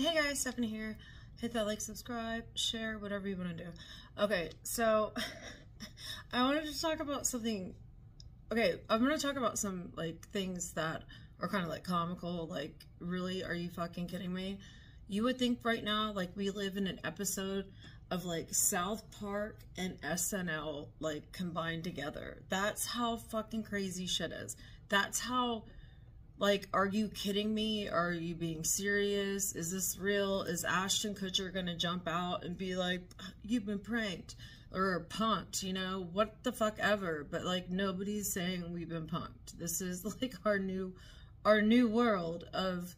Hey guys, Stephanie here. Hit that like, subscribe, share, whatever you want to do. Okay, so I wanted to talk about something. Okay, I'm going to talk about some like things that are kind of like comical. Like, really, are you fucking kidding me? You would think right now like we live in an episode of like South Park and SNL like combined together. That's how fucking crazy shit is. That's how, like, are you kidding me? Are you being serious? Is this real? Is Ashton Kutcher gonna jump out and be like, you've been pranked or punked, you know, what the fuck ever? But like, nobody's saying we've been punked. This is like our new world of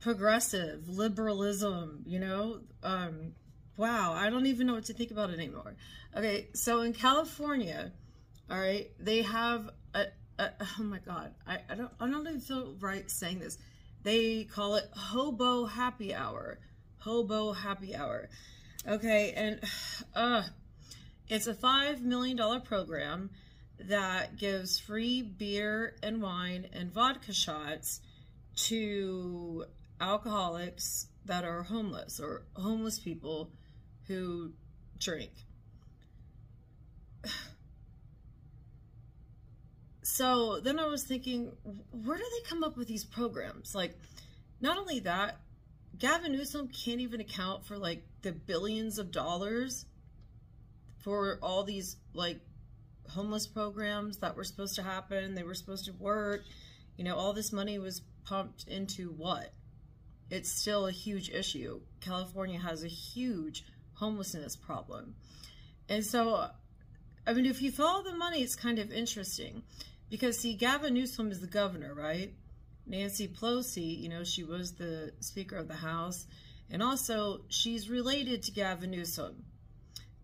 progressive liberalism, you know? Wow, I don't even know what to think about it anymore. Okay, so in California, all right, they have oh my God, I don't even feel right saying this. They call it hobo happy hour. Hobo happy hour. Okay, and it's a $5 million program that gives free beer and wine and vodka shots to alcoholics that are homeless or homeless people who drink. So then I was thinking, where do they come up with these programs? Like, not only that, Gavin Newsom can't even account for like the billions of dollars for all these like homeless programs that were supposed to happen. They were supposed to work. You know, all this money was pumped into what? It's still a huge issue. California has a huge homelessness problem. And so, I mean, if you follow the money, it's kind of interesting. Because, see, Gavin Newsom is the governor, right? Nancy Pelosi, you know, she was the Speaker of the House. And also, she's related to Gavin Newsom.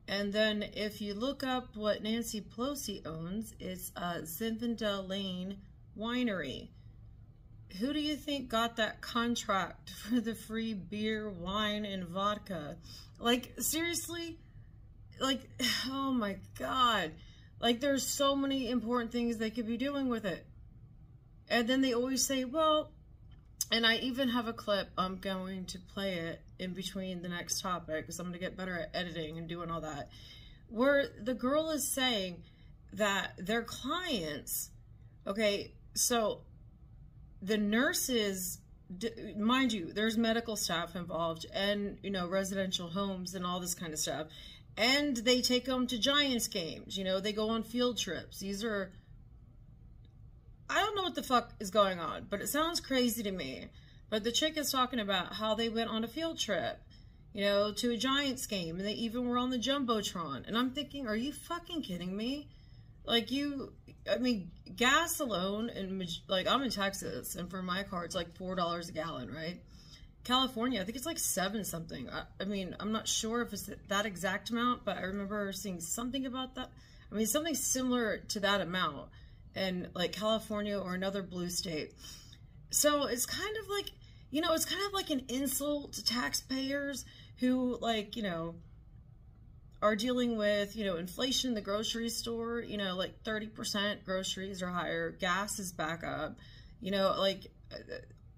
And then, if you look up what Nancy Pelosi owns, it's Zinfandel Lane Winery. Who do you think got that contract for the free beer, wine, and vodka? Like, seriously? Like, oh my God. Like, there's so many important things they could be doing with it. And then they always say, well, and I even have a clip, I'm going to play it in between the next topic because I'm going to get better at editing and doing all that, where the girl is saying that their clients, okay, so the nurses, mind you, there's medical staff involved and, you know, residential homes and all this kind of stuff. And they take them to Giants games, you know, they go on field trips. These are, I don't know what the fuck is going on, but it sounds crazy to me. But the chick is talking about how they went on a field trip, you know, to a Giants game, and they even were on the Jumbotron. And I'm thinking, are you fucking kidding me? Like, I mean, gas alone, and like, I'm in Texas, and for my car, it's like $4 a gallon, right? California, I think it's like 7 something. I mean, I'm not sure if it's that exact amount, but I remember seeing something about that. I mean, something similar to that amount in like California or another blue state. So it's kind of like, you know, it's kind of like an insult to taxpayers who, like, you know, are dealing with, you know, inflation in the grocery store. You know, like 30% groceries are higher, gas is back up, you know, like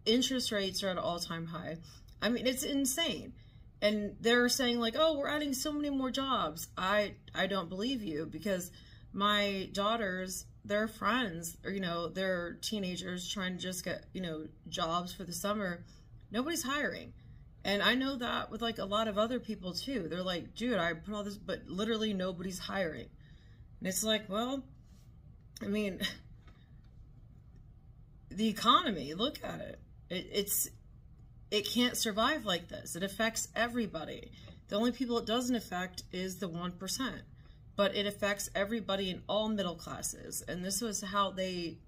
interest rates are at an all-time high. I mean, it's insane. And they're saying like, oh, we're adding so many more jobs. I don't believe you, because my daughters, their friends, or, you know, they're teenagers trying to just get, you know, jobs for the summer. Nobody's hiring. And I know that with like a lot of other people too. They're like, dude, I put all this, but literally nobody's hiring. And it's like, well, I mean, the economy, look at it. It can't survive like this. It affects everybody. The only people it doesn't affect is the 1%, but it affects everybody in all middle classes. And this was how they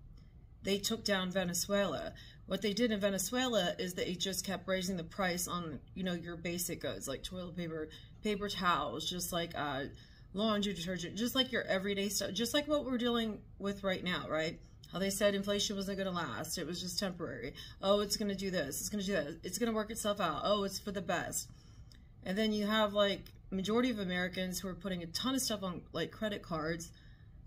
took down Venezuela. What they did in Venezuela is they just kept raising the price on, you know, your basic goods like toilet paper, paper towels, just like laundry detergent, just like your everyday stuff, just like what we're dealing with right now, right? How they said inflation wasn't going to last. It was just temporary. Oh, it's going to do this. It's going to do that. It's going to work itself out. Oh, it's for the best. And then you have like majority of Americans who are putting a ton of stuff on like credit cards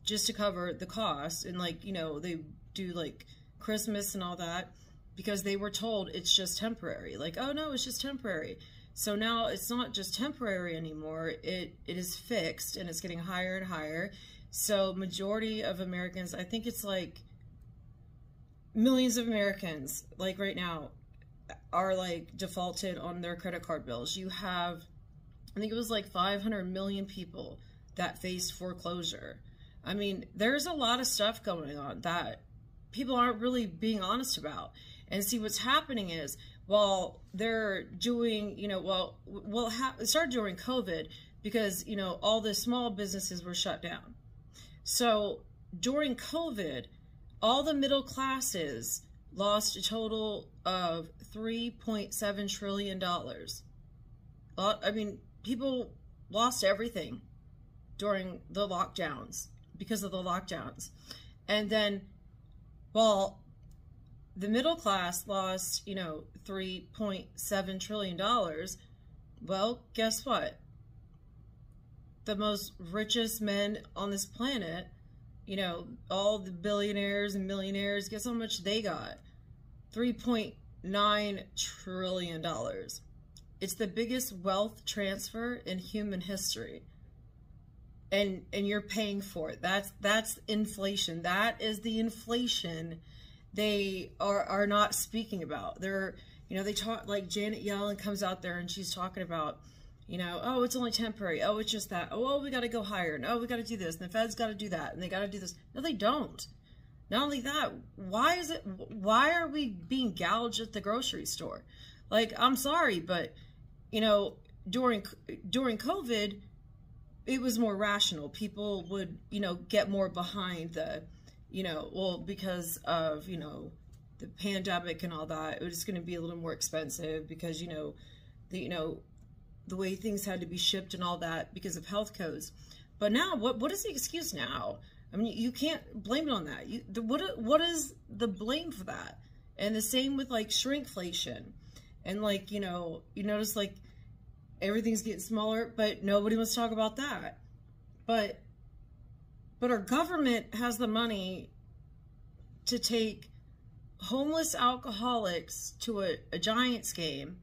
just to cover the cost. And like, you know, they do like Christmas and all that. because they were told it's just temporary. Like, oh no, it's just temporary. So now it's not just temporary anymore. It is fixed, and it's getting higher and higher. So majority of Americans, I think it's like millions of Americans, like right now, are like defaulted on their credit card bills. You have, I think it was like 500 million people that faced foreclosure. I mean, there's a lot of stuff going on that people aren't really being honest about. And see, what's happening is, while they're doing, you know, it started during COVID because, you know, all the small businesses were shut down. So during COVID, all the middle classes lost a total of $3.7 trillion. I mean, people lost everything during the lockdowns, because of the lockdowns. And then, while the middle class lost, you know, $3.7 trillion, well, guess what? The most richest men on this planet, you know, all the billionaires and millionaires, guess how much they got? $3.9 trillion. It's the biggest wealth transfer in human history. And you're paying for it. That's inflation. That is the inflation they are not speaking about. They're, you know, they talk, like Janet Yellen comes out there and she's talking about, you know, oh, it's only temporary. Oh, it's just that. Oh, we got to go higher. And oh, we got to do this. And the Fed's got to do that. And they got to do this. No, they don't. Not only that, why are we being gouged at the grocery store? Like, I'm sorry, but, you know, during COVID, it was more rational. People would, you know, get more behind the, you know, well, because of, you know, the pandemic and all that, it was going to be a little more expensive because, you know, the way things had to be shipped and all that because of health codes. But now, what is the excuse now? I mean, you can't blame it on that. What is the blame for that? And the same with like shrinkflation, and like, you know, you notice like everything's getting smaller, but nobody wants to talk about that. But our government has the money to take homeless alcoholics to a Giants game,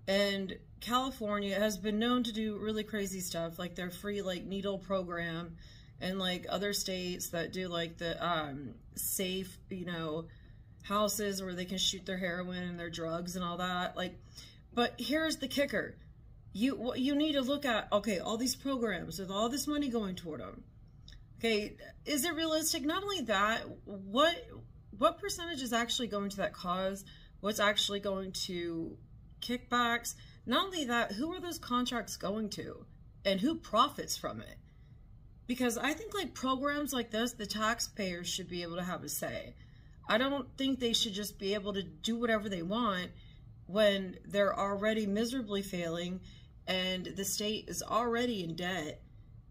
and California has been known to do really crazy stuff, like their free like needle program, and like other states that do like the safe, you know, houses where they can shoot their heroin and their drugs and all that. Like, but here's the kicker: you need to look at, okay, all these programs with all this money going toward them. Okay, is it realistic? Not only that, what percentage is actually going to that cause? What's actually going to kickbacks? Not only that, who are those contracts going to? And who profits from it? Because I think like programs like this, the taxpayers should be able to have a say. I don't think they should just be able to do whatever they want when they're already miserably failing and the state is already in debt.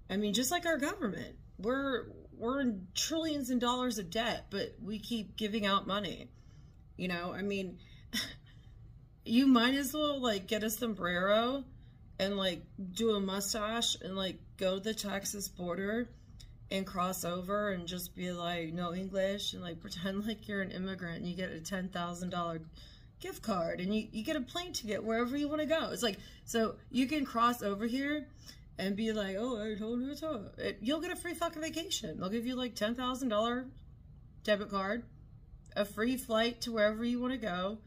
I mean, just like our government. We're in trillions of dollars of debt, but we keep giving out money. You know, I mean, you might as well like get a sombrero and like do a mustache and like go to the Texas border and cross over and just be like, no English, and like pretend like you're an immigrant and you get a $10,000 gift card and you get a plane ticket wherever you want to go. It's like, so you can cross over here and be like, oh, I told you so. You'll get a free fucking vacation. They'll give you like $10,000 debit card, a free flight to wherever you want to go,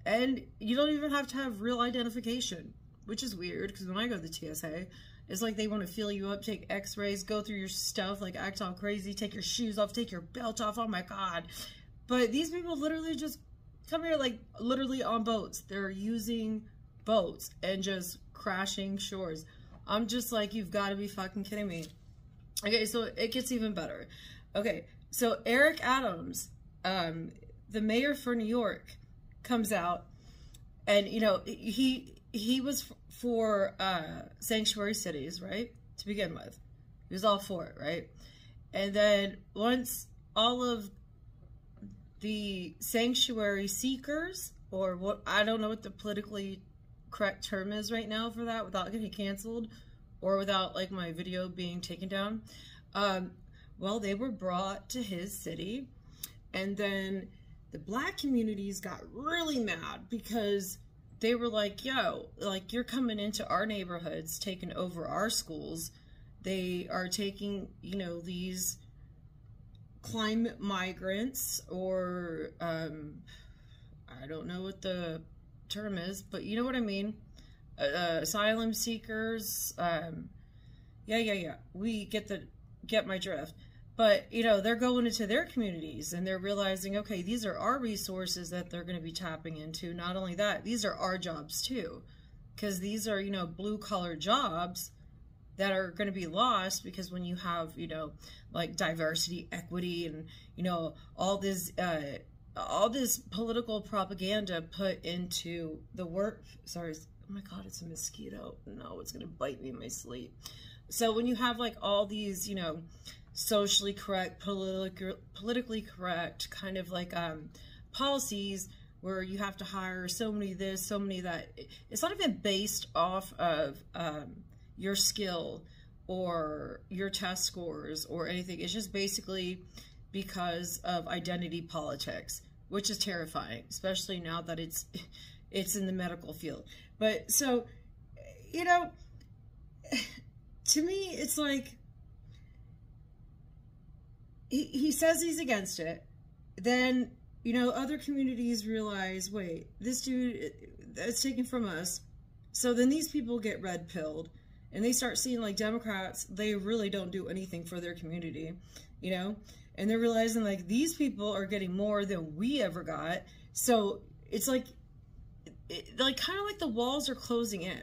and you don't even have to have real identification, which is weird because when I go to the TSA, it's like they want to feel you up, take x-rays, go through your stuff, like act all crazy, take your shoes off, take your belt off. Oh my God. But these people literally just come here like literally on boats. They're using boats and just crashing shores. I'm just like, you've got to be fucking kidding me. Okay, so it gets even better. Okay, so Eric Adams, the mayor for New York, comes out, and you know he was for sanctuary cities, right? To begin with, he was all for it, right? And then once all of the sanctuary seekers, or what, I don't know what the politically correct term is right now for that without getting canceled or without like my video being taken down, well, they were brought to his city, and then the black communities got really mad because they were like, yo, like, you're coming into our neighborhoods, taking over our schools. They are taking, you know, these climate migrants, or I don't know what the term is, but you know what I mean, asylum seekers. Yeah, we get my drift. But, you know, they're going into their communities and they're realizing, okay, these are our resources that they're going to be tapping into. Not only that, these are our jobs too, because these are, you know, blue collar jobs that are going to be lost, because when you have, you know, like diversity, equity, and, you know, all this political propaganda put into the work. Sorry, oh my God, it's a mosquito. No, it's going to bite me in my sleep. So when you have like all these, you know, socially correct, politically correct kind of like policies where you have to hire so many this, so many that, it's not even based off of your skill or your test scores or anything. It's just basically because of identity politics, which is terrifying, especially now that it's in the medical field. But so, you know, to me, it's like, he says he's against it. Then, you know, other communities realize, wait, this dude, that's taken from us. So then these people get red pilled and they start seeing like Democrats, they really don't do anything for their community, you know? And they're realizing like these people are getting more than we ever got. So it's like kind of like the walls are closing in.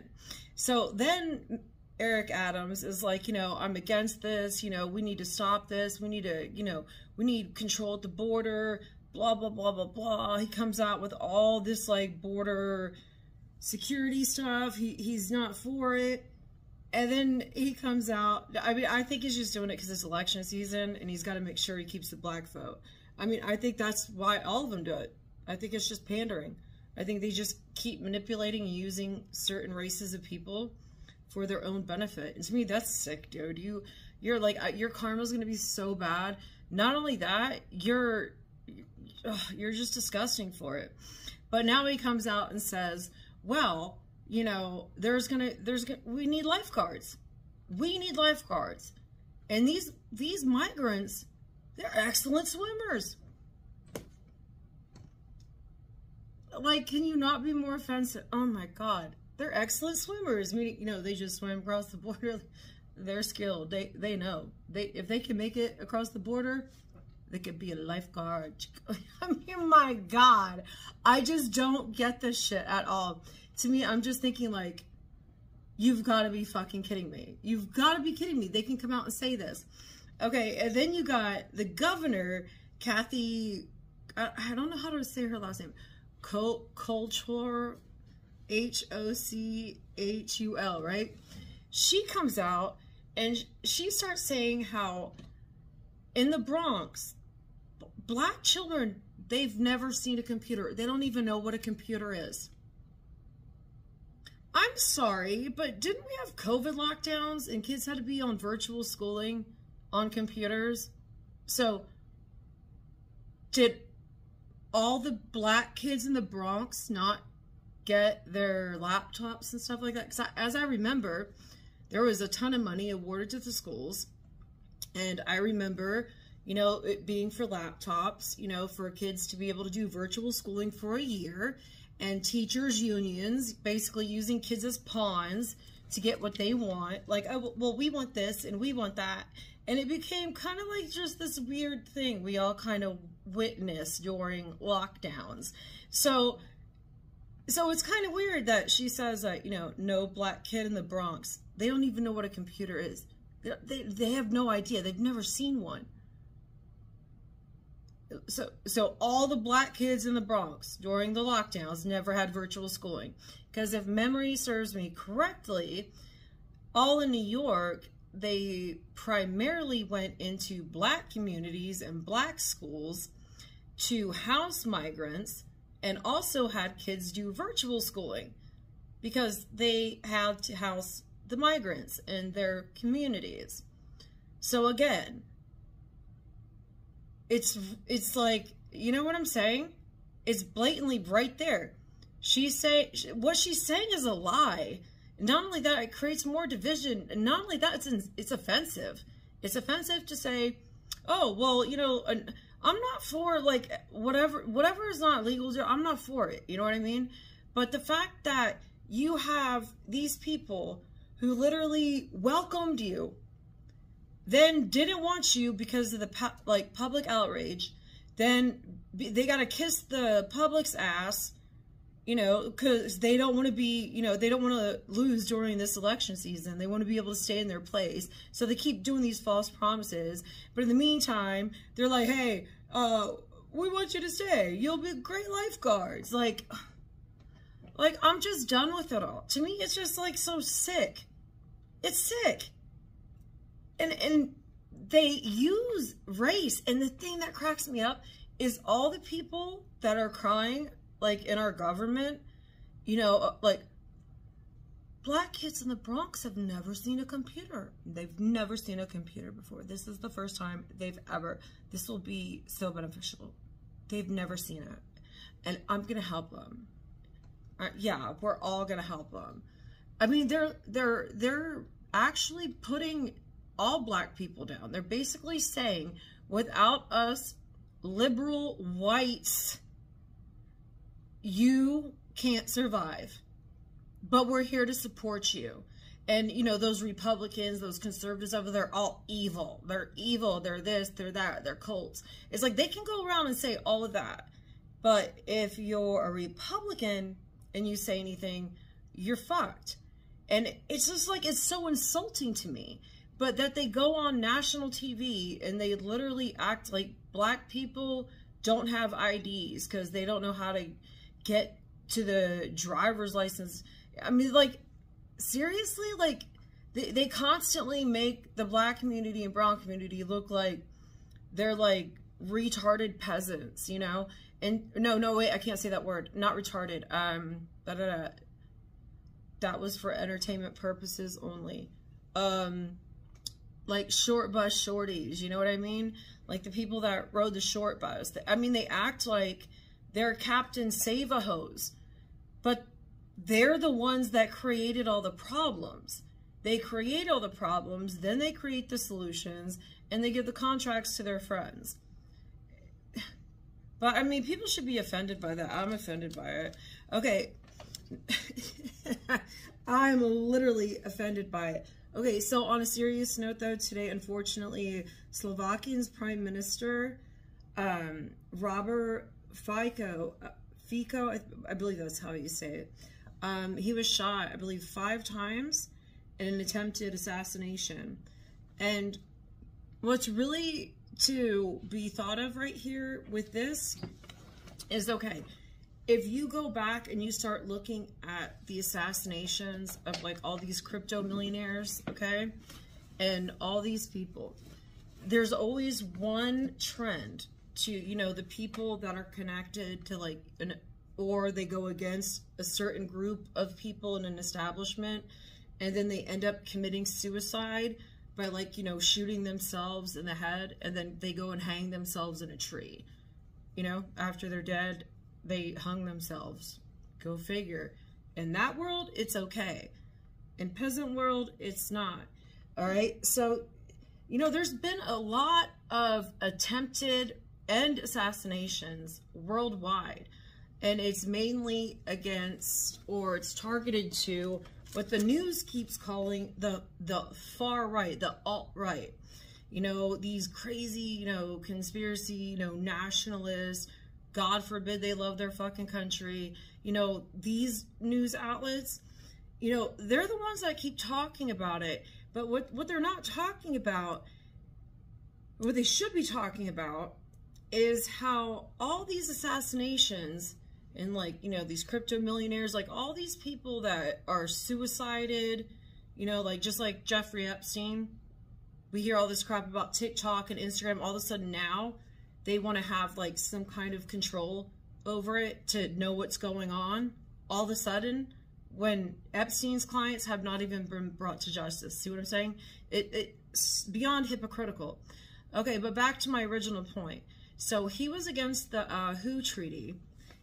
So then Eric Adams is like, you know, I'm against this, you know, we need to stop this. We need to, you know, we need control at the border, blah, blah, blah, blah, blah. He comes out with all this like border security stuff. He's not for it. And then he comes out, I mean, I think he's just doing it because it's election season and he's got to make sure he keeps the black vote. I mean, I think that's why all of them do it. I think it's just pandering. I think they just keep manipulating and using certain races of people for their own benefit. And to me, that's sick, dude. You're like, your karma's gonna be so bad. Not only that, you're just disgusting for it. But now he comes out and says, well, you know, we need lifeguards. We need lifeguards. And these migrants, they're excellent swimmers. Like, can you not be more offensive? Oh my God. They're excellent swimmers. Meaning, you know, they just swim across the border. They're skilled. They know. If they can make it across the border, they could be a lifeguard. I mean, my God. I just don't get this shit at all. To me, I'm just thinking like, you've got to be fucking kidding me. You've got to be kidding me. They can come out and say this. Okay, and then you got the governor, Kathy, I don't know how to say her last name. Hochul, Hochul, right? She comes out and she starts saying how in the Bronx, black children, they've never seen a computer. They don't even know what a computer is. I'm sorry, but didn't we have COVID lockdowns and kids had to be on virtual schooling on computers? So did all the black kids in the Bronx not get their laptops and stuff like that? Because as I remember, there was a ton of money awarded to the schools. And I remember, you know, it being for laptops, you know, for kids to be able to do virtual schooling for a year, and teachers' unions basically using kids as pawns to get what they want. Like, oh, well, we want this and we want that. And it became kind of like just this weird thing we all kind of witnessed during lockdowns. So it's kind of weird that she says that, you know, no black kid in the Bronx, they don't even know what a computer is. They have no idea. They've never seen one. So all the black kids in the Bronx during the lockdowns never had virtual schooling. Because if memory serves me correctly, all in New York, they primarily went into black communities and black schools to house migrants, and also had kids do virtual schooling because they had to house the migrants in their communities. So again, it's like you know what I'm saying? It's blatantly right there. What she's saying is a lie. Not only that, it creates more division. And not only that, it's offensive. It's offensive to say, oh, well, you know, I'm not for, like, whatever is not legal, I'm not for it. You know what I mean? But the fact that you have these people who literally welcomed you, then didn't want you because of the public outrage, then they got to kiss the public's ass, you know, because they don't want to be, you know, they don't want to lose during this election season. They want to be able to stay in their place. So they keep doing these false promises. But in the meantime, they're like, hey, we want you to stay. You'll be great lifeguards. Like, I'm just done with it all. To me, it's just, like, so sick. It's sick. And they use race. And the thing that cracks me up is all the people that are crying, like, in our government, you know, like, black kids in the Bronx have never seen a computer. They've never seen a computer before. This is the first time they've ever, this will be so beneficial. They've never seen it. And I'm going to help them. Yeah, we're all going to help them. I mean, they're actually putting all black people down. They're basically saying, without us liberal whites, you can't survive. But we're here to support you. And, you know, those Republicans, those conservatives over there, they're all evil. They're evil. They're this, they're that, they're cults. It's like they can go around and say all of that. But if you're a Republican and you say anything, you're fucked. And it's just like, it's so insulting to me. But that they go on national TV and they literally act like black people don't have IDs because they don't know how to get to the driver's license. I mean, like, seriously? Like, they constantly make the black community and brown community look like they're, like, retarded peasants, you know? And, no, wait, I can't say that word. Not retarded. That was for entertainment purposes only. Like, short bus shorties, you know what I mean? Like, the people that rode the short bus. I mean, they act like they're Captain Save-A-Hose. But they're the ones that created all the problems. They create all the problems, then they create the solutions, and they give the contracts to their friends. But, I mean, people should be offended by that. I'm offended by it. Okay. I'm literally offended by it. Okay, so on a serious note, though, today, unfortunately, Slovakia's Prime Minister, Robert Fico, I believe that's how you say it, he was shot, I believe, 5 times in an attempted assassination. And what's really to be thought of right here with this is, okay, if you go back and you start looking at the assassinations of, like, all these crypto millionaires, okay, and all these people, there's always one trend to, you know, the people that are connected to, like, or they go against a certain group of people in an establishment, and then they end up committing suicide by, like, you know, shooting themselves in the head, and then they go and hang themselves in a tree. You know, after they're dead, they hung themselves. Go figure. In that world, it's okay. In peasant world, it's not. All right? So, you know, there's been a lot of attempted end assassinations worldwide. And it's mainly against, or it's targeted to, what the news keeps calling the far right, the alt-right. You know, these crazy, you know, conspiracy, you know, nationalists, God forbid they love their fucking country. You know, these news outlets, you know, they're the ones that keep talking about it. But what they're not talking about, what they should be talking about, is how all these assassinations and, like, you know, these crypto millionaires, like all these people that are suicided, you know, like just like Jeffrey Epstein, we hear all this crap about TikTok and Instagram. All of a sudden now they want to have, like, some kind of control over it to know what's going on. All of a sudden, when Epstein's clients have not even been brought to justice. See what I'm saying? It's beyond hypocritical. Okay, but back to my original point. So he was against the WHO treaty.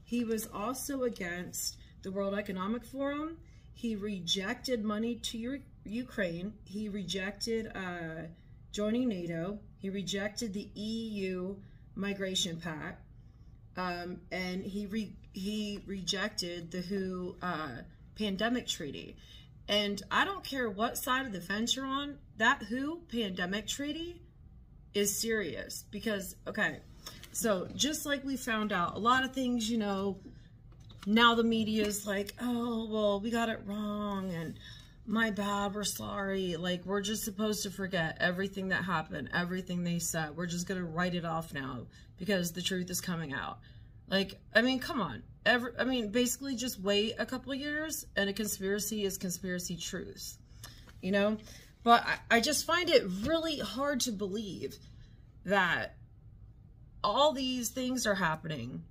He was also against the World Economic Forum. He rejected money to Ukraine. He rejected joining NATO. He rejected the EU Migration Pact. And he rejected the WHO pandemic treaty. And I don't care what side of the fence you're on, that WHO pandemic treaty is serious. Because, okay, so just like we found out, a lot of things, you know, now the media is like, oh, well, we got it wrong, and my bad, we're sorry. Like, we're just supposed to forget everything that happened, everything they said. We're just going to write it off now because the truth is coming out. Like, I mean, come on. Basically just wait a couple years and a conspiracy is conspiracy truth, you know? But I just find it really hard to believe that all these things are happening.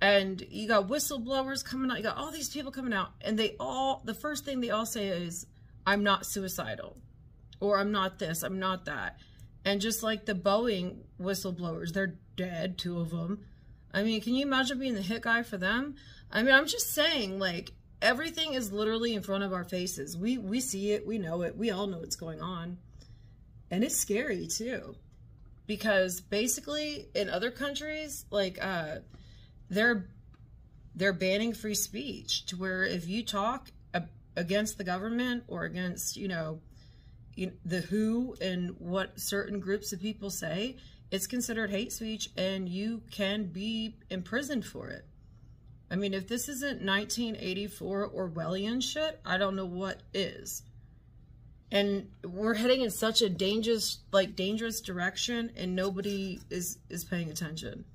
And you got whistleblowers coming out, you got all these people coming out, and the first thing they all say is, I'm not suicidal, or I'm not this, I'm not that. And just like the Boeing whistleblowers, they're dead, 2 of them. I mean, can you imagine being the hit guy for them? I mean, I'm just saying, like, everything is literally in front of our faces. We see it, we know it, we all know what's going on. And it's scary too. Because basically in other countries, like, they're banning free speech, to where if you talk against the government or against, you know, the WHO and what certain groups of people say, it's considered hate speech and you can be imprisoned for it. I mean, if this isn't 1984 Orwellian shit, I don't know what is. And we're heading in such a dangerous direction, and nobody is paying attention.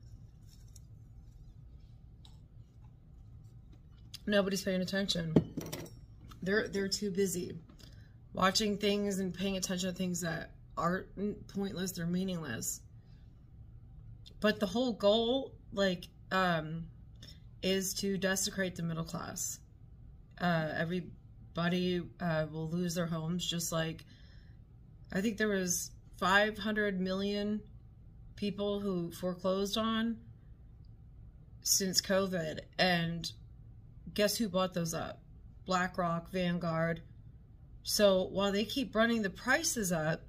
Nobody's paying attention. They're too busy watching things and paying attention to things that aren't pointless, they're meaningless. But the whole goal, like, is to desecrate the middle class. Everybody will lose their homes, just like, I think there was 500 million people who foreclosed on since COVID, and guess who bought those up? BlackRock, Vanguard. So while they keep running the prices up,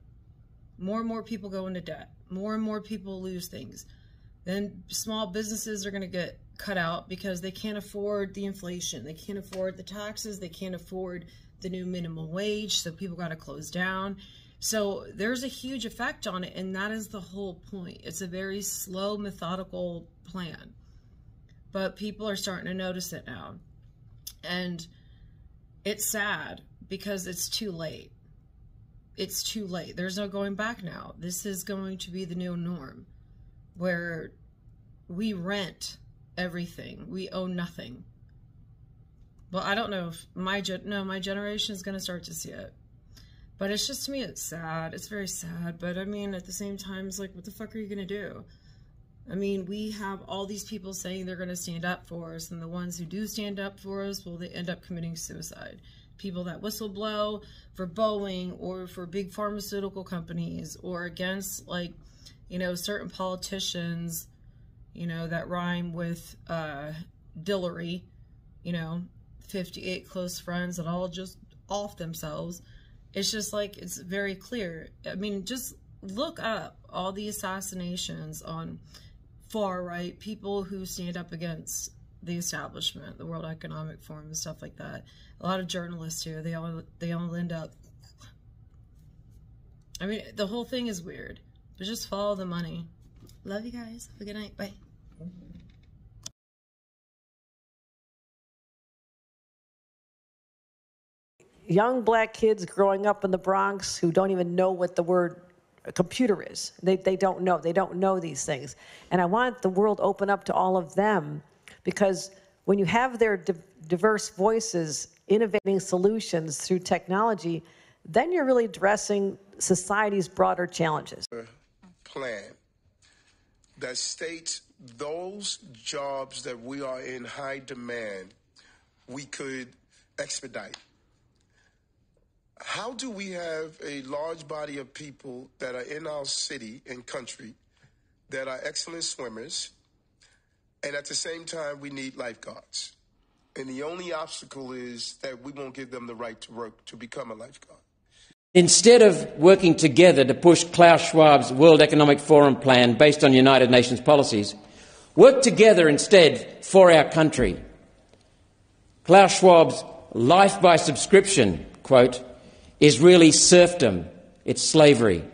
more and more people go into debt. More and more people lose things. Then small businesses are going to get cut out because they can't afford the inflation. They can't afford the taxes. They can't afford the new minimum wage. So people got to close down. So there's a huge effect on it. And that is the whole point. It's a very slow, methodical plan. But people are starting to notice it now. And it's sad because it's too late. It's too late. There's no going back now. This is going to be the new norm, where we rent everything. We own nothing. Well, I don't know if my generation is going to start to see it. But it's just, to me, it's sad. It's very sad. But I mean, at the same time, it's like, what the fuck are you going to do? I mean, we have all these people saying they're going to stand up for us, and the ones who do stand up for us, well, they end up committing suicide. People that whistleblow for Boeing or for big pharmaceutical companies, or against, like, you know, certain politicians, you know, that rhyme with Dillery, you know, 58 close friends that all just off themselves. It's just like, it's very clear. I mean, just look up all the assassinations on far right, people who stand up against the establishment, the World Economic Forum and stuff like that. A lot of journalists here, they all end up, I mean, the whole thing is weird, but just follow the money. Love you guys. Have a good night. Bye. Young black kids growing up in the Bronx who don't even know what the word computer is. They don't know. They don't know these things. And I want the world open up to all of them, because when you have their diverse voices innovating solutions through technology, then you're really addressing society's broader challenges. Plan that states those jobs that we are in high demand, we could expedite. How do we have a large body of people that are in our city and country that are excellent swimmers, and at the same time, we need lifeguards. And the only obstacle is that we won't give them the right to work to become a lifeguard. Instead of working together to push Klaus Schwab's World Economic Forum plan based on United Nations policies, work together instead for our country. Klaus Schwab's life by subscription, quote, is really serfdom. It's slavery.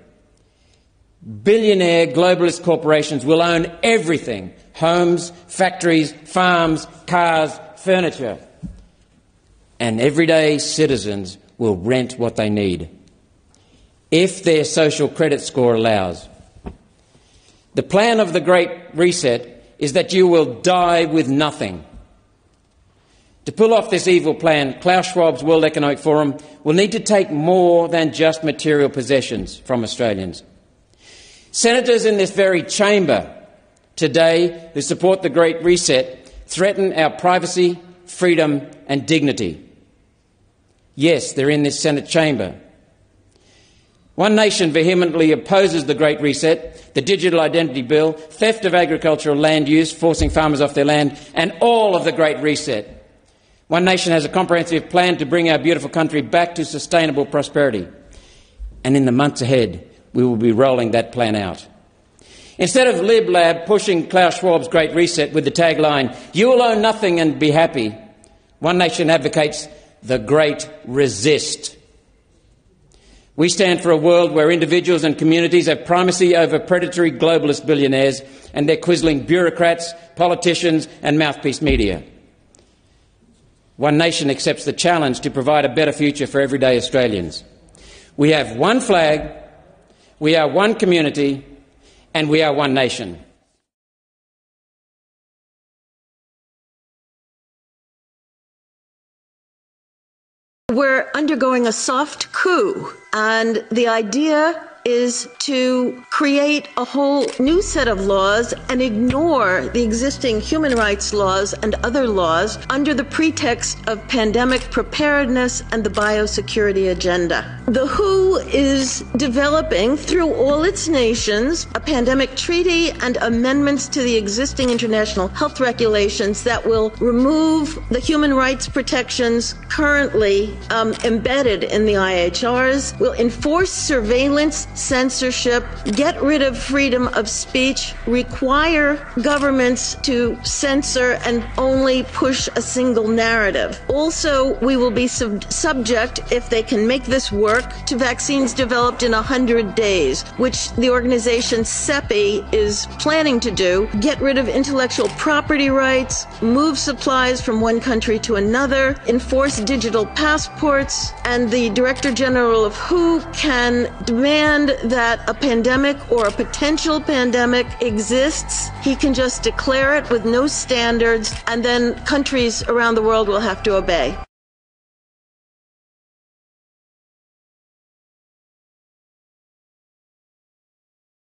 Billionaire globalist corporations will own everything: homes, factories, farms, cars, furniture. And everyday citizens will rent what they need, if their social credit score allows. The plan of the Great Reset is that you will die with nothing. To pull off this evil plan, Klaus Schwab's World Economic Forum will need to take more than just material possessions from Australians. Senators in this very chamber today who support the Great Reset threaten our privacy, freedom and dignity. Yes, they're in this Senate chamber. One Nation vehemently opposes the Great Reset, the Digital Identity Bill, theft of agricultural land use, forcing farmers off their land, and all of the Great Reset. One Nation has a comprehensive plan to bring our beautiful country back to sustainable prosperity. And in the months ahead, we will be rolling that plan out. Instead of Lib Lab pushing Klaus Schwab's Great Reset with the tagline, "You will own nothing and be happy," One Nation advocates the Great Resist. We stand for a world where individuals and communities have primacy over predatory globalist billionaires and their quisling bureaucrats, politicians and mouthpiece media. One Nation accepts the challenge to provide a better future for everyday Australians. We have one flag, we are one community, and we are one nation. We're undergoing a soft coup, and the idea is to create a whole new set of laws and ignore the existing human rights laws and other laws under the pretext of pandemic preparedness and the biosecurity agenda. The WHO is developing through all its nations a pandemic treaty and amendments to the existing international health regulations that will remove the human rights protections currently embedded in the IHRs, will enforce surveillance, censorship, get rid of freedom of speech, require governments to censor and only push a single narrative. Also, we will be subject, if they can make this work, to vaccines developed in 100 days, which the organization CEPI is planning to do, get rid of intellectual property rights, move supplies from one country to another, enforce digital passports, and the Director General of WHO can demand that a pandemic or a potential pandemic exists. He can just declare it with no standards, and then countries around the world will have to obey.